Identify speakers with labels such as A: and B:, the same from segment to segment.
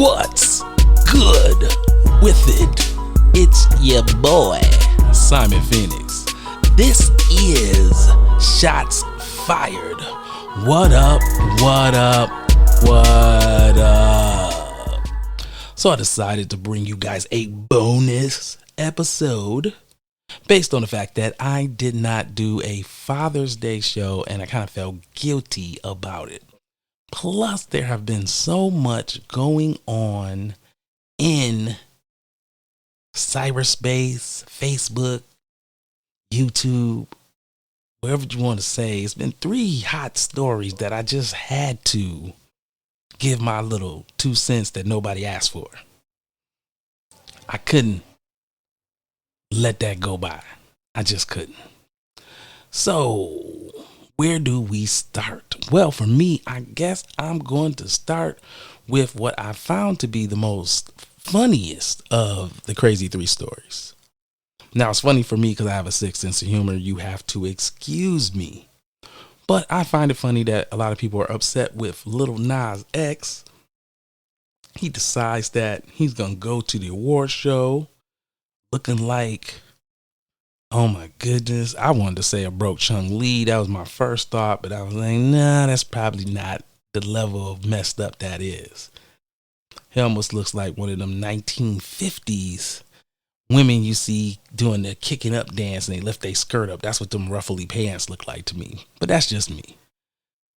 A: What's good with it? It's your boy, Simon Phoenix. This is Shots Fired. What up? What up? What up? So I decided to bring you guys a bonus episode based on the fact that I did not do a Father's Day show and I kind of felt guilty about it. Plus, there have been so much going on in cyberspace, Facebook, YouTube, wherever you want to say. It's been 3 hot stories that I just had to give my little 2 cents that nobody asked for. I couldn't let that go by. I just couldn't. So, where do we start? Well, for me, I guess I'm going to start with what I found to be the most funniest of the crazy 3 stories. Now, it's funny for me because I have a sick sense of humor. You have to excuse me. But I find it funny that a lot of people are upset with Lil Nas X. He decides that he's going to go to the award show looking like, oh my goodness, I wanted to say a broke Chung Lee. That was my first thought, but I was like, nah, that's probably not the level of messed up that is. He almost looks like one of them 1950s women you see doing the kicking up dance and they lift their skirt up. That's what them ruffly pants look like to me. But that's just me.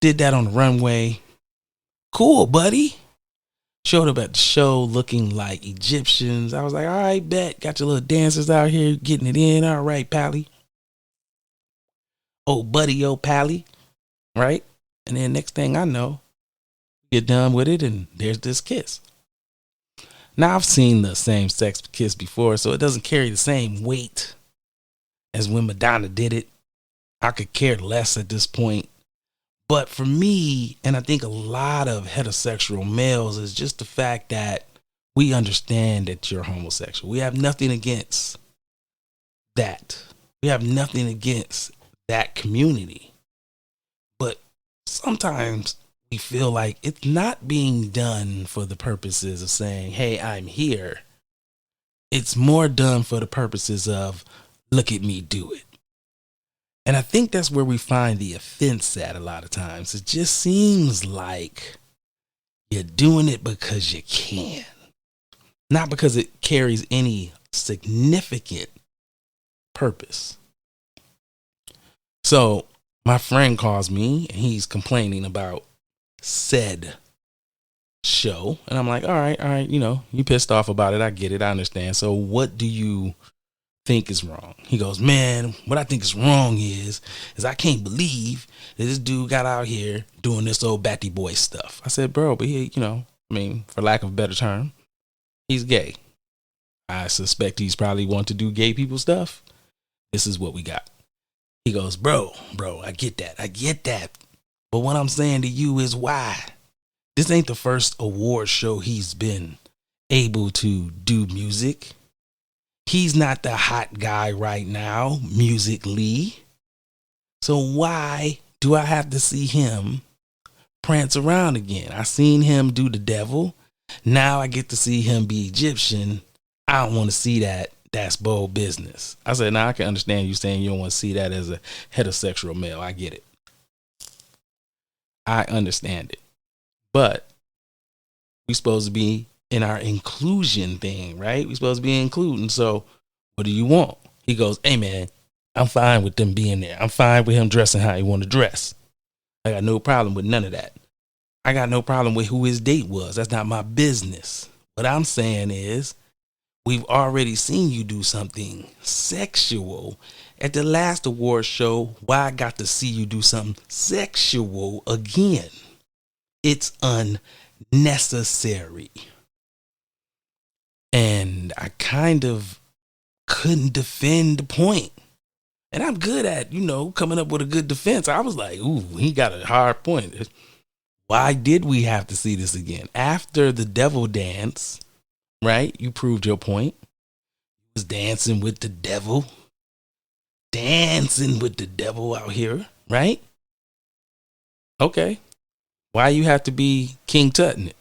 A: Did that on the runway. Cool, buddy. Showed up at the show looking like Egyptians. I was like, all right, bet. Got your little dancers out here getting it in. All right, Pally. Oh, buddy, oh, Pally. Right? And then next thing I know, get done with it and there's this kiss. Now, I've seen the same sex kiss before, so it doesn't carry the same weight as when Madonna did it. I could care less at this point. But for me, and I think a lot of heterosexual males, is just the fact that we understand that you're homosexual. We have nothing against that. We have nothing against that community. But sometimes we feel like it's not being done for the purposes of saying, hey, I'm here. It's more done for the purposes of, look at me do it. And I think that's where we find the offense at a lot of times. It just seems like you're doing it because you can, not because it carries any significant purpose. So my friend calls me and he's complaining about said show. And I'm like, all right, you pissed off about it. I get it. I understand. So what do you think is wrong? He goes, man, what I think is wrong is I can't believe that this dude got out here doing this old batty boy stuff. I said, bro, but he, for lack of a better term, he's gay. I suspect he's probably want to do gay people stuff. This is what we got. He goes, bro, I get that. But what I'm saying to you is why? This ain't the first award show he's been able to do music. He's not the hot guy right now, musically. So why do I have to see him prance around again? I seen him do the devil. Now I get to see him be Egyptian. I don't want to see that. That's bold business. I said, now I can understand you saying you don't want to see that as a heterosexual male. I get it. I understand it. But we're supposed to be in our inclusion thing, right? We're supposed to be including. So what do you want? He goes, hey man, I'm fine with them being there. I'm fine with him dressing how he want to dress. I got no problem with none of that. I got no problem with who his date was. That's not my business. What I'm saying is, we've already seen you do something sexual at the last award show. Why I got to see you do something sexual again? It's unnecessary. And I kind of couldn't defend the point. And I'm good at, coming up with a good defense. I was like, ooh, he got a hard point. Why did we have to see this again? After the devil dance, right? You proved your point. He was dancing with the devil. Dancing with the devil out here, right? Okay. Why you have to be King Tut in it?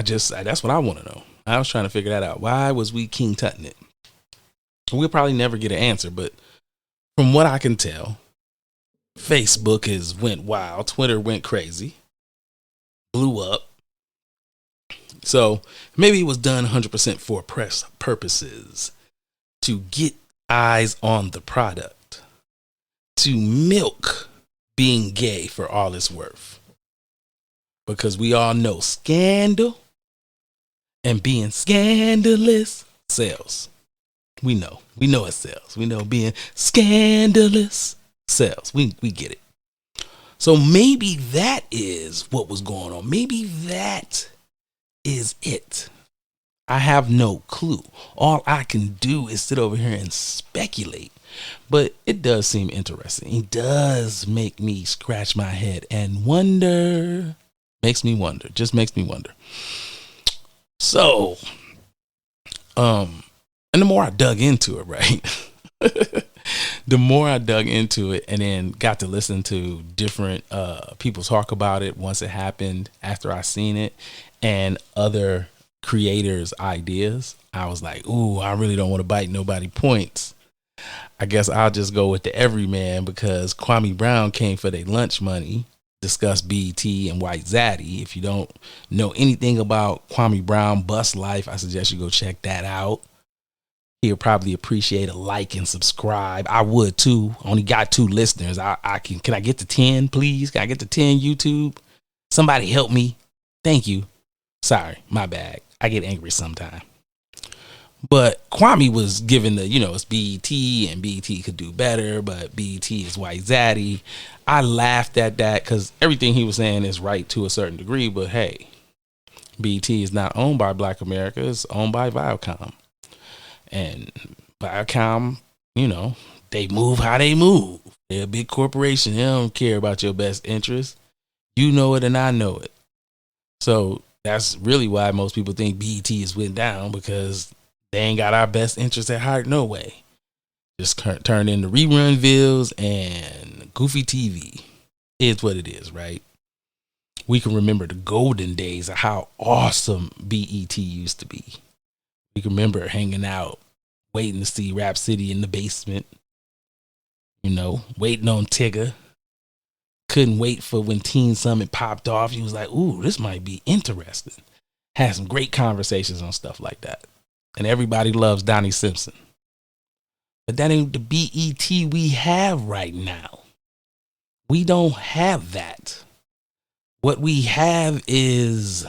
A: That's what I want to know. I was trying to figure that out. Why was we King Tutting it? We'll probably never get an answer, but from what I can tell, Facebook has went wild. Twitter went crazy, blew up. So maybe it was done 100% for press purposes, to get eyes on the product, to milk being gay for all it's worth. Because we all know scandal and being scandalous sells. We know it sells. We know being scandalous sells. We get it. So maybe that is what was going on. Maybe that is it. I have no clue. All I can do is sit over here and speculate. But it does seem interesting. It does make me scratch my head and wonder. Makes me wonder. Just makes me wonder. So, and the more I dug into it, right? The more I dug into it and then got to listen to different people talk about it once it happened, after I seen it, and other creators' ideas, I was like, ooh, I really don't want to bite nobody points. I guess I'll just go with the everyman, because Kwame Brown came for their lunch money, discussed BET and White Zaddy. If you don't know anything about Kwame Brown Bus Life, I suggest you go check that out. He'll probably appreciate a like and subscribe. I would too. Only got 2 listeners. Can I get to 10, please? Can I get to 10 YouTube? Somebody help me. Thank you. Sorry, my bad. I get angry sometimes. But Kwame was given the, it's BET and BET could do better, but BET is White Zaddy. I laughed at that because everything he was saying is right to a certain degree, but hey, BET is not owned by Black America. It's owned by Viacom. And Viacom, they move how they move. They're a big corporation. They don't care about your best interest. You know it and I know it. So that's really why most people think BET is went down, because they ain't got our best interest at heart, no way. Just turned into rerun villes and goofy TV. Is what it is, right? We can remember the golden days of how awesome BET used to be. We can remember hanging out, waiting to see Rap City in the basement, waiting on Tigger. Couldn't wait for when Teen Summit popped off. He was like, ooh, this might be interesting. Had some great conversations on stuff like that. And everybody loves Donnie Simpson. But that ain't the BET we have right now. We don't have that. What we have is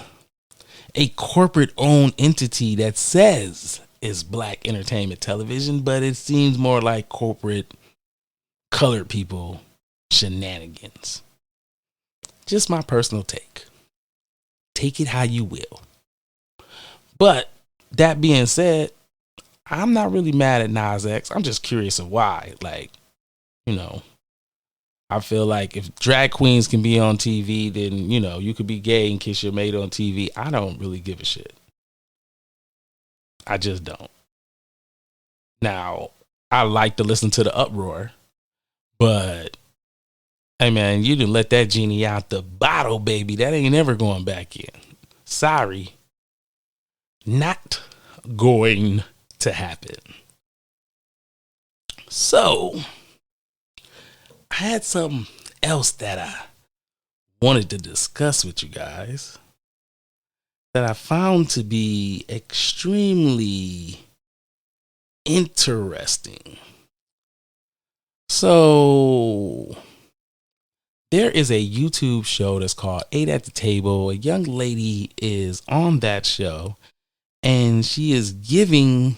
A: a corporate-owned entity that says is Black entertainment television, but it seems more like corporate colored people shenanigans. Just my personal take. Take it how you will. But that being said, I'm not really mad at Nas X. I'm just curious of why. I feel like if drag queens can be on TV, then, you could be gay and kiss your mate on TV. I don't really give a shit. I just don't. Now, I like to listen to the uproar, but hey man, you done let that genie out the bottle, baby. That ain't never going back in. Sorry. Not going to happen. So, I had something else that I wanted to discuss with you guys that I found to be extremely interesting. So, there is a YouTube show that's called 8 at the Table. A young lady is on that show, and she is giving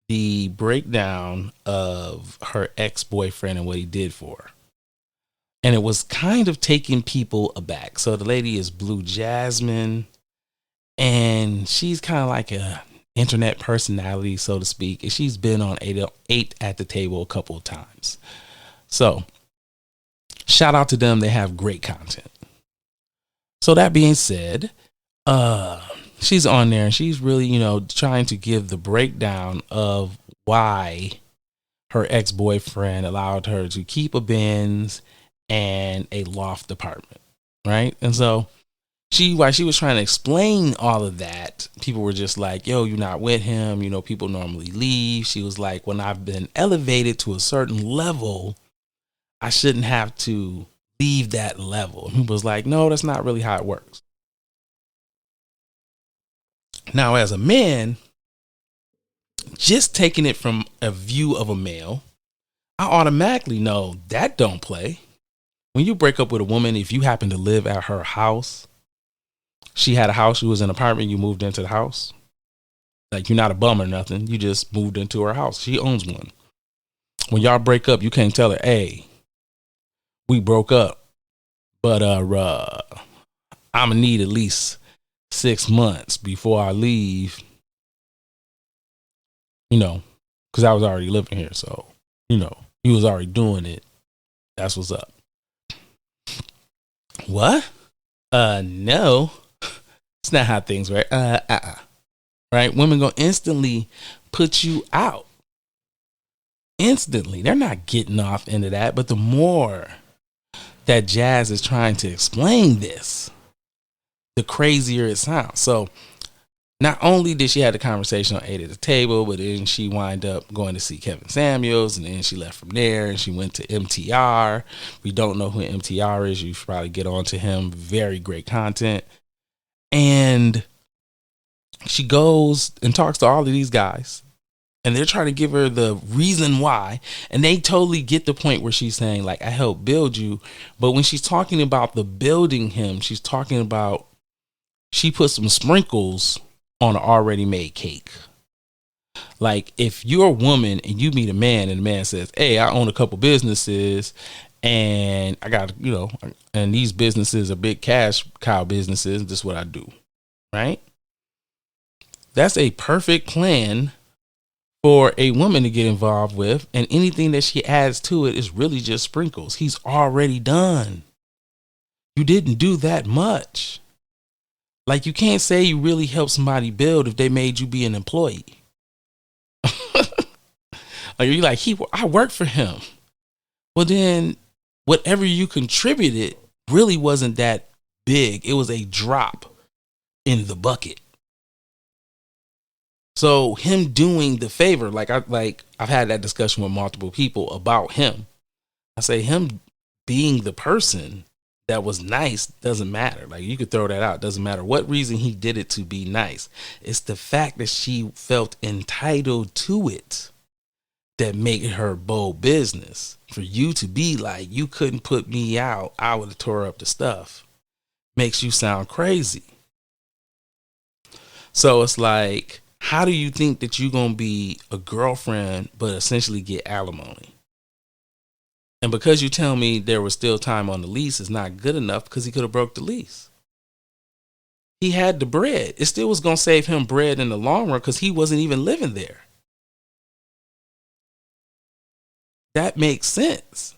A: the breakdown of her ex-boyfriend and what he did for her. And it was kind of taking people aback. So the lady is Blue Jasmine, and she's kind of like a internet personality, so to speak. And she's been on 8 at the Table a couple of times. So shout out to them. They have great content. So that being said, she's on there and she's really, trying to give the breakdown of why her ex-boyfriend allowed her to keep a Benz and a loft apartment, right? And so while she was trying to explain all of that, people were just like, yo, you're not with him. People normally leave. She was like, when I've been elevated to a certain level, I shouldn't have to leave that level. He was like, no, that's not really how it works. Now, as a man, just taking it from a view of a male, I automatically know that don't play. When you break up with a woman, if you happen to live at her house, she had a house, you was in an apartment, you moved into the house. Like, you're not a bum or nothing. You just moved into her house. She owns one. When y'all break up, you can't tell her, hey, we broke up, but I'm gonna need at least 6 months before I leave, because I was already living here. So, you was already doing it. That's what's up. What? No. It's not how things work. Right? Women gonna instantly put you out. Instantly. They're not getting off into that. But the more that Jazz is trying to explain this, the crazier it sounds. So not only did she have the conversation on 8 at the table, but then she wind up going to see Kevin Samuels, and then she left from there and she went to MTR. We don't know who MTR is. You should probably get on to him. Very great content. And she goes and talks to all of these guys, and they're trying to give her the reason why. And they totally get the point where she's saying, like, I helped build you. But when she's talking about the building him, she's talking about she put some sprinkles on an already made cake. Like, if you're a woman and you meet a man and the man says, hey, I own a couple businesses and I got, and these businesses are big cash cow businesses. This is what I do. Right? That's a perfect plan for a woman to get involved with. And anything that she adds to it is really just sprinkles. He's already done. You didn't do that much. Like, you can't say you really helped somebody build if they made you be an employee. Like, you're like, I work for him. Well, then whatever you contributed really wasn't that big. It was a drop in the bucket. So him doing the favor, I've had that discussion with multiple people about him. I say him being the person that was nice doesn't matter. Like, you could throw that out. Doesn't matter what reason he did it to be nice. It's the fact that she felt entitled to it that made her bold business. For you to be like, you couldn't put me out, I would have tore up the stuff, makes you sound crazy. So it's like, how do you think that you're going to be a girlfriend but essentially get alimony? And because you tell me there was still time on the lease is not good enough, because he could have broke the lease. He had the bread. It still was going to save him bread in the long run because he wasn't even living there. That makes sense.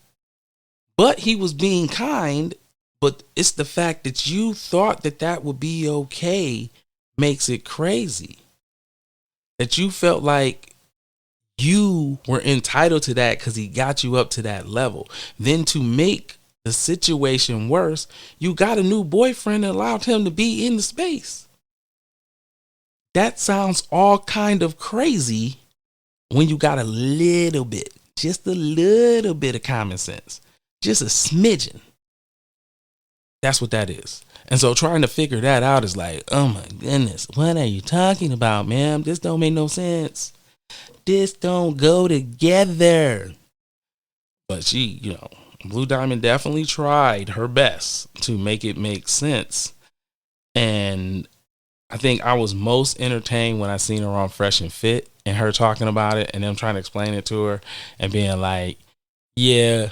A: But he was being kind. But it's the fact that you thought that would be okay makes it crazy. That you felt like you were entitled to that because he got you up to that level. Then to make the situation worse, you got a new boyfriend that allowed him to be in the space. That sounds all kind of crazy when you got a little bit, just a little bit of common sense, just a smidgen. That's what that is. And so trying to figure that out is like, oh my goodness, what are you talking about, ma'am? This don't make no sense. This don't go together. But she, Blue Diamond definitely tried her best to make it make sense. And I think I was most entertained when I seen her on Fresh and Fit and her talking about it and them trying to explain it to her and being like, yeah,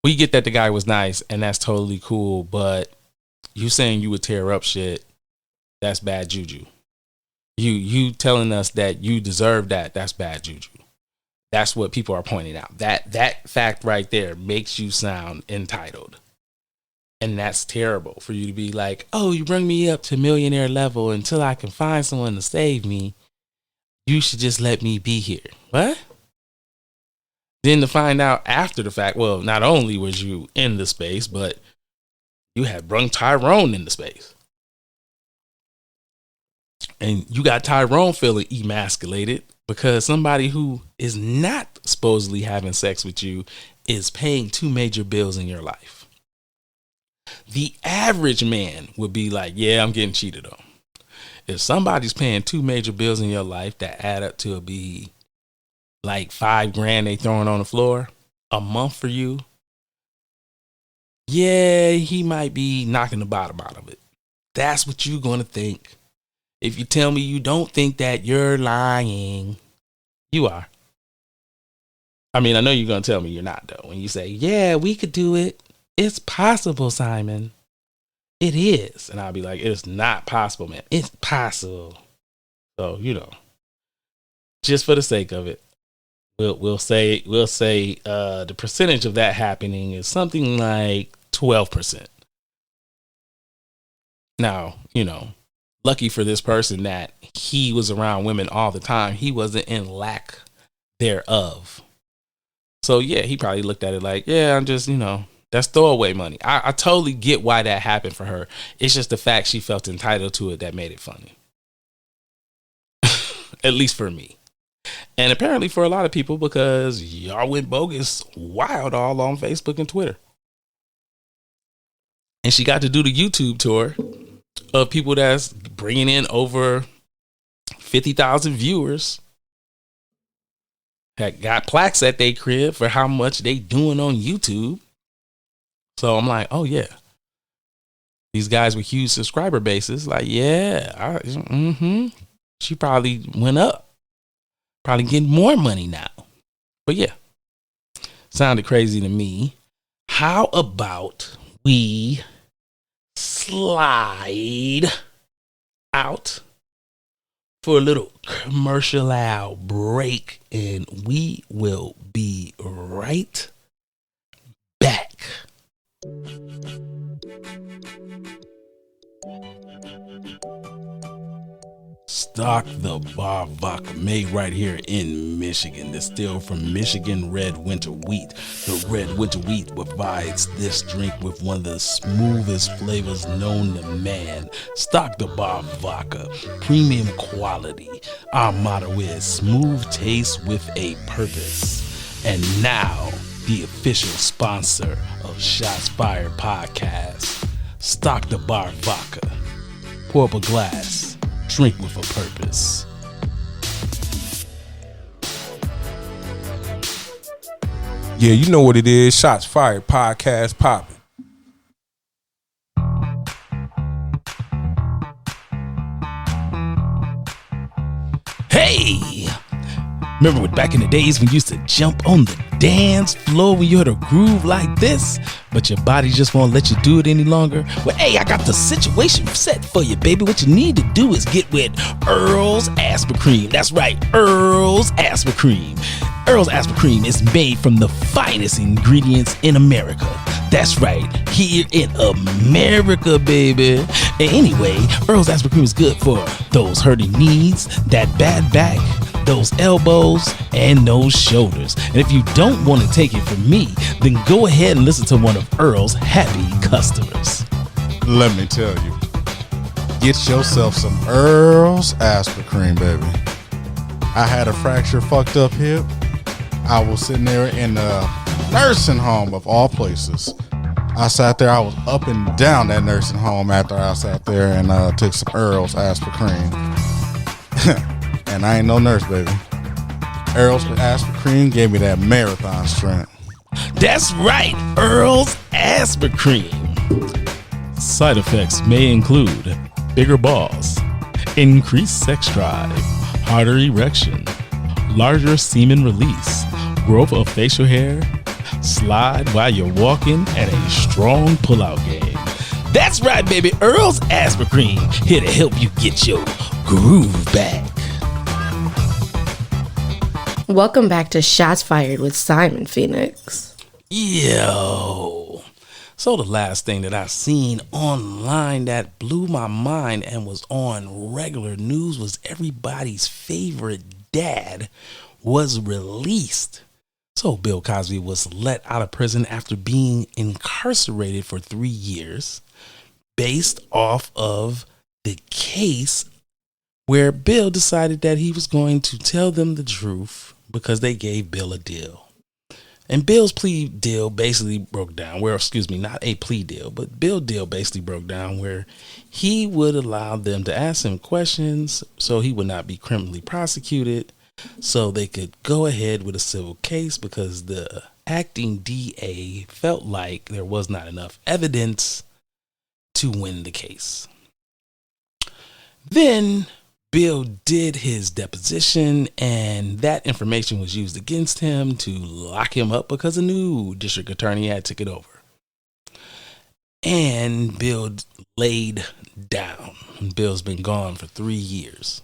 A: we get that the guy was nice and that's totally cool, but you saying you would tear up shit, that's bad juju. You telling us that you deserve that's bad juju. That's what people are pointing out. That fact right there makes you sound entitled. And that's terrible for you to be like, oh, you bring me up to millionaire level until I can find someone to save me. You should just let me be here. What? Then to find out after the fact, well, not only was you in the space, but you had brung Tyrone in the space. And you got Tyrone feeling emasculated because somebody who is not supposedly having sex with you is paying two major bills in your life. The average man would be like, yeah, I'm getting cheated on. If somebody's paying two major bills in your life that add up to be like $5,000 they throwing on the floor a month for you, yeah, he might be knocking the bottom out of it. That's what you're going to think. If you tell me you don't think that, you're lying. You are. I mean, I know you're going to tell me you're not, though. When you say, yeah, we could do it. It's possible, Simon. It is. And I'll be like, it's not possible, man. It's possible. So, just for the sake of it, we'll say the percentage of that happening is something like 12%. Now, lucky for this person that he was around women all the time. He wasn't in lack thereof. So yeah, he probably looked at it like, yeah, I'm just, that's throwaway money. I totally get why that happened for her. It's just the fact she felt entitled to it that made it funny. At least for me. And apparently for a lot of people, because y'all went bogus wild all on Facebook and Twitter. And she got to do the YouTube tour of people that's bringing in over 50,000 viewers that got plaques at their crib for how much they doing on YouTube. So I'm like, oh yeah, these guys with huge subscriber bases, like, yeah, she probably went up, probably getting more money now. But yeah, sounded crazy to me. How about we slide out for a little commercial break, and we will be right back. Stock the Bar Vodka, made right here in Michigan, distilled from Michigan red winter wheat. The red winter wheat provides this drink with one of the smoothest flavors known to man. Stock the Bar Vodka, premium quality. Our motto is smooth taste with a purpose. And now, the official sponsor of Shots Fired Podcast. Stock the Bar Vodka. Pour up a glass. Drink with a purpose.
B: Yeah, you know what it is. Shots Fired Podcast popping.
A: Hey! Remember back in the days when you used to jump on the dance floor when you heard a groove like this, but your body just won't let you do it any longer? Well, hey, I got the situation set for you, baby. What you need to do is get with Earl's Asper Cream. That's right, Earl's Asper Cream. Earl's Asper Cream is made from the finest ingredients in America. That's right, here in America, baby. And anyway, Earl's Asper Cream is good for those hurting knees, that bad back, those elbows, and those shoulders. And if you don't want to take it from me, then go ahead and listen to one of Earl's happy customers.
C: Let me tell you, get yourself some Earl's Asper Cream, baby. I had a fracture, fucked up hip. I was sitting there in a nursing home of all places. I sat there, I was up and down that nursing home after I sat there and took some Earl's Asper Cream. And I ain't no nurse, baby. Earl's Asper Cream gave me that marathon strength.
A: That's right, Earl's Asper Cream. Side effects may include bigger balls, increased sex drive, harder erection, larger semen release, growth of facial hair, slide while you're walking, and a strong pullout game. That's right, baby. Earl's Asper Cream, here to help you get your groove back.
D: Welcome back to Shots Fired with Simon Phoenix.
A: Yo. So the last thing that I seen online that blew my mind and was on regular news was everybody's favorite dad was released. So Bill Cosby was let out of prison after being incarcerated for 3 years based off of the case where Bill decided that he was going to tell them the truth because they gave Bill a deal. And Bill's plea deal basically broke down, not a plea deal, but Bill deal basically broke down where he would allow them to ask him questions so he would not be criminally prosecuted, so they could go ahead with a civil case because the acting DA felt like there was not enough evidence to win the case. Then Bill did his deposition, and that information was used against him to lock him up because a new district attorney had took it over. And Bill laid down. Bill's been gone for 3 years.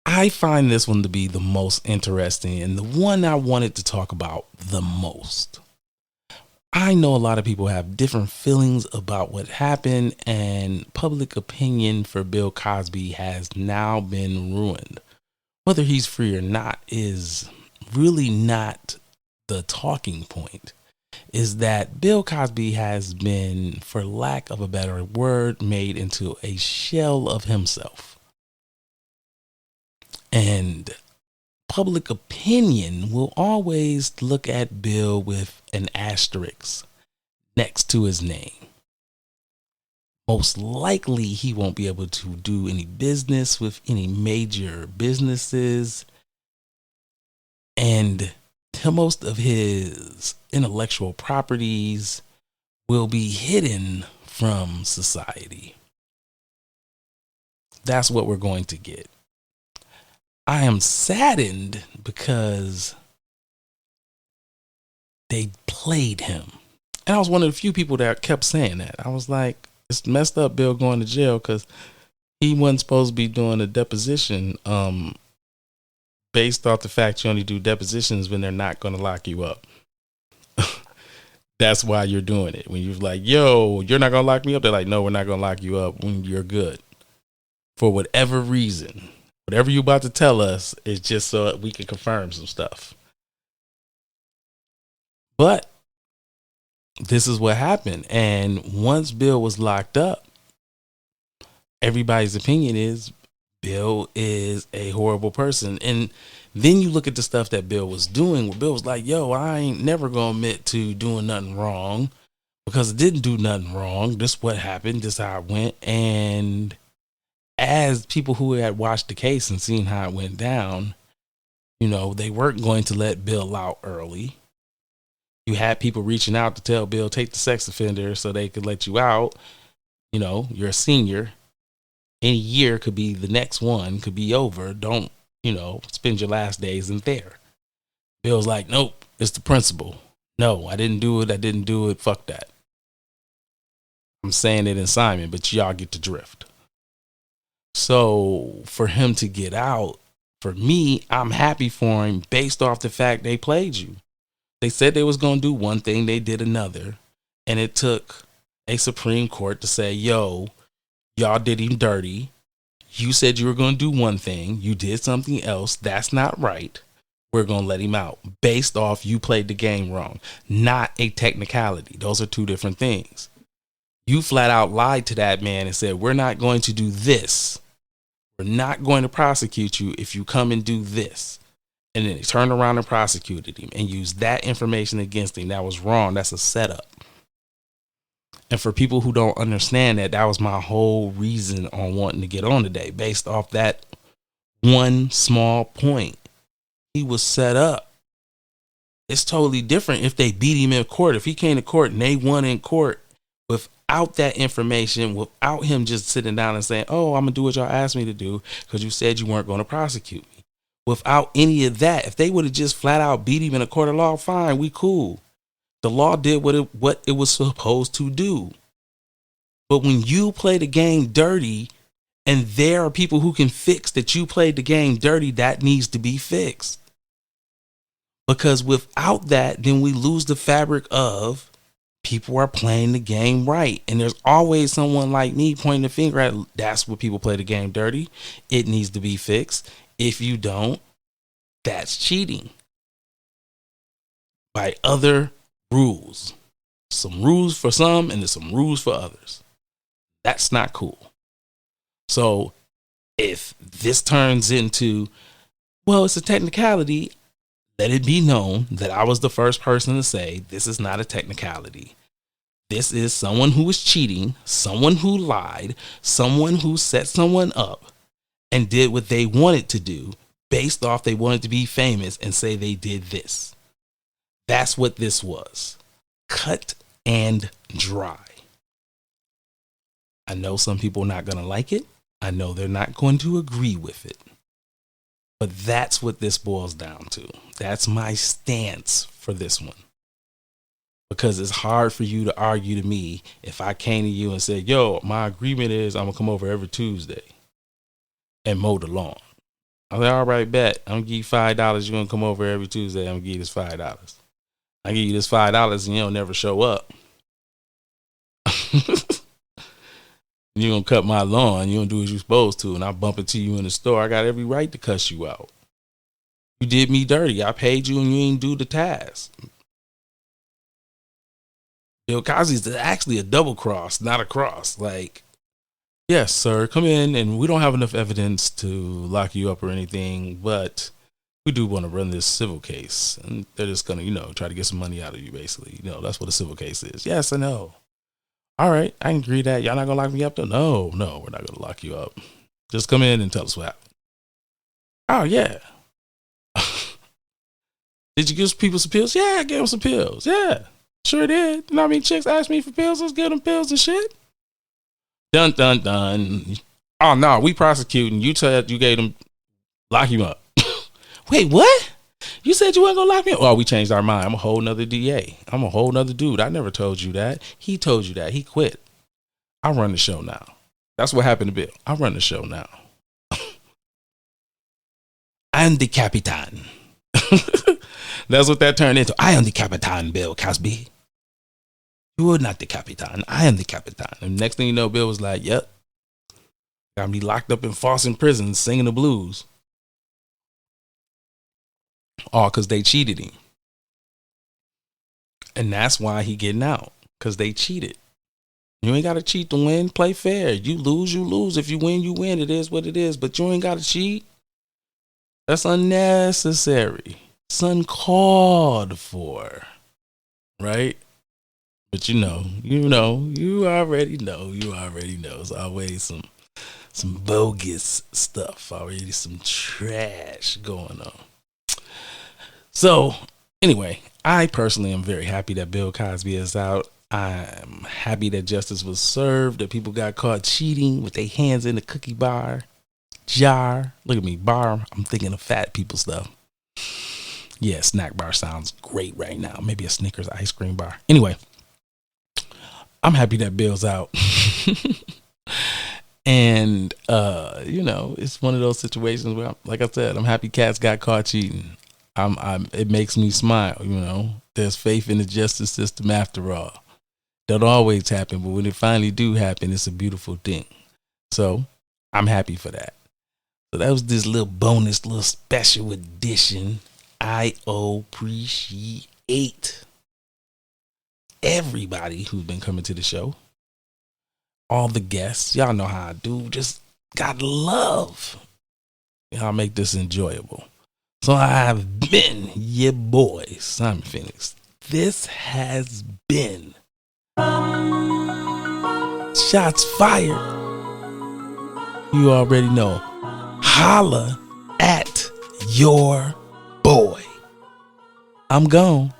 A: I find this one to be the most interesting and the one I wanted to talk about the most. I know a lot of people have different feelings about what happened, and public opinion for Bill Cosby has now been ruined. Whether he's free or not is really not the talking point. Is that Bill Cosby has been, for lack of a better word, made into a shell of himself. And public opinion will always look at Bill with an asterisk next to his name. Most likely he won't be able to do any business with any major businesses, and most of his intellectual properties will be hidden from society. That's what we're going to get. I am saddened because they played him. And I was one of the few people that kept saying that. I was like, it's messed up Bill going to jail because he wasn't supposed to be doing a deposition based off the fact you only do depositions when they're not going to lock you up. That's why you're doing it. When you're like, yo, you're not going to lock me up. They're like, no, we're not going to lock you up when you're good. For whatever reason. Whatever you're about to tell us is just so that we can confirm some stuff. But this is what happened. And once Bill was locked up, everybody's opinion is Bill is a horrible person. And then you look at the stuff that Bill was doing, where Bill was like, yo, I ain't never going to admit to doing nothing wrong because I didn't do nothing wrong. This is what happened. This is how it went. And as people who had watched the case and seen how it went down, you know, they weren't going to let Bill out early. You had people reaching out to tell Bill, take the sex offender so they could let you out. You know, you're a senior. Any year could be the next one, could be over. Don't, spend your last days in there. Bill's like, nope, it's the principle. No, I didn't do it. Fuck that. I'm saying it in Simon, but y'all get the drift. So for him to get out, for me, I'm happy for him based off the fact they played you. They said they was going to do one thing, they did another. And it took a Supreme Court to say, yo, y'all did him dirty. You said you were going to do one thing. You did something else. That's not right. We're going to let him out based off you played the game wrong, not a technicality. Those are two different things. You flat out lied to that man and said, we're not going to do this. We're not going to prosecute you if you come and do this. And then they turned around and prosecuted him and used that information against him. That was wrong. That's a setup. And for people who don't understand that, that was my whole reason on wanting to get on today, based off that one small point. He was set up. It's totally different if they beat him in court. If he came to court and they won in court without that information, without him just sitting down and saying, oh, I'm going to do what y'all asked me to do because you said you weren't going to prosecute me. Without any of that, if they would have just flat out beat him in a court of law, fine, we cool. The law did what it was supposed to do. But when you play the game dirty and there are people who can fix that you played the game dirty, that needs to be fixed. Because without that, then we lose the fabric of people are playing the game right. And there's always someone like me pointing the finger at, that's what people play the game dirty. It needs to be fixed. If you don't, that's cheating. By other rules. Some rules for some and there's some rules for others. That's not cool. So If this turns into, well, it's a technicality, let it be known that I was the first person to say this is not a technicality. This is someone who was cheating, someone who lied, someone who set someone up and did what they wanted to do based off they wanted to be famous and say they did this. That's what this was. Cut and dry. I know some people are not going to like it. I know they're not going to agree with it. But that's what this boils down to. That's my stance for this one. Because it's hard for you to argue to me if I came to you and said, yo, my agreement is I'm going to come over every Tuesday and mow the lawn. I was like, all right, bet. I'm going to give you $5. You're going to come over every Tuesday. I'm going to give you this $5. I give you this $5 and you don't never show up. You're going to cut my lawn. You don't do as you're supposed to. And I bump into you in the store. I got every right to cuss you out. You did me dirty. I paid you and you ain't do the task. Bill Cosby's actually a double cross, not a cross. Like, yes, sir, come in and we don't have enough evidence to lock you up or anything, but we do want to run this civil case. And they're just going to, try to get some money out of you, basically. That's what a civil case is. Yes, I know. All right, I can agree that. Y'all not going to lock me up, though? No, we're not going to lock you up. Just come in and tell us what happened. Oh, yeah. Did you give people some pills? Yeah, I gave them some pills. Yeah, sure did. You know what I mean? Chicks ask me for pills. Let's give them pills and shit. Dun, dun, dun. Oh, no, we prosecuting. You said you gave them, lock you up. Wait, what? You said you weren't going to lock me up? Oh, we changed our mind. I'm a whole nother DA. I'm a whole nother dude. I never told you that. He told you that. He quit. I run the show now. That's what happened to Bill. I run the show now. I am the Capitan. That's what that turned into. I am the Capitan, Bill Cosby. You are not the Capitan. I am the Capitan. And next thing you know, Bill was like, yep. Got me locked up in Folsom Prison singing the blues. All because they cheated him. And that's why he getting out. Because they cheated. You ain't got to cheat to win. Play fair. You lose, you lose. If you win, you win. It is what it is. But you ain't got to cheat. That's unnecessary. It's uncalled for. Right? But you already know. It's always some bogus stuff. Already some trash going on. So, anyway, I personally am very happy that Bill Cosby is out. I'm happy that justice was served, that people got caught cheating with their hands in the cookie jar. Look at me, bar. I'm thinking of fat people stuff. Yeah, snack bar sounds great right now. Maybe a Snickers ice cream bar. Anyway, I'm happy that Bill's out. And, it's one of those situations where, like I said, I'm happy cats got caught cheating. It makes me smile, There's faith in the justice system after all. Don't always happen, but when it finally do happen, it's a beautiful thing. So I'm happy for that. So that was this little bonus, little special edition. I appreciate everybody who's been coming to the show. All the guests. Y'all know how I do. Just got love. Y'all make this enjoyable. So I've been your boy, Simon Phoenix. This has been Shots Fired. You already know. Holla at your boy. I'm gone.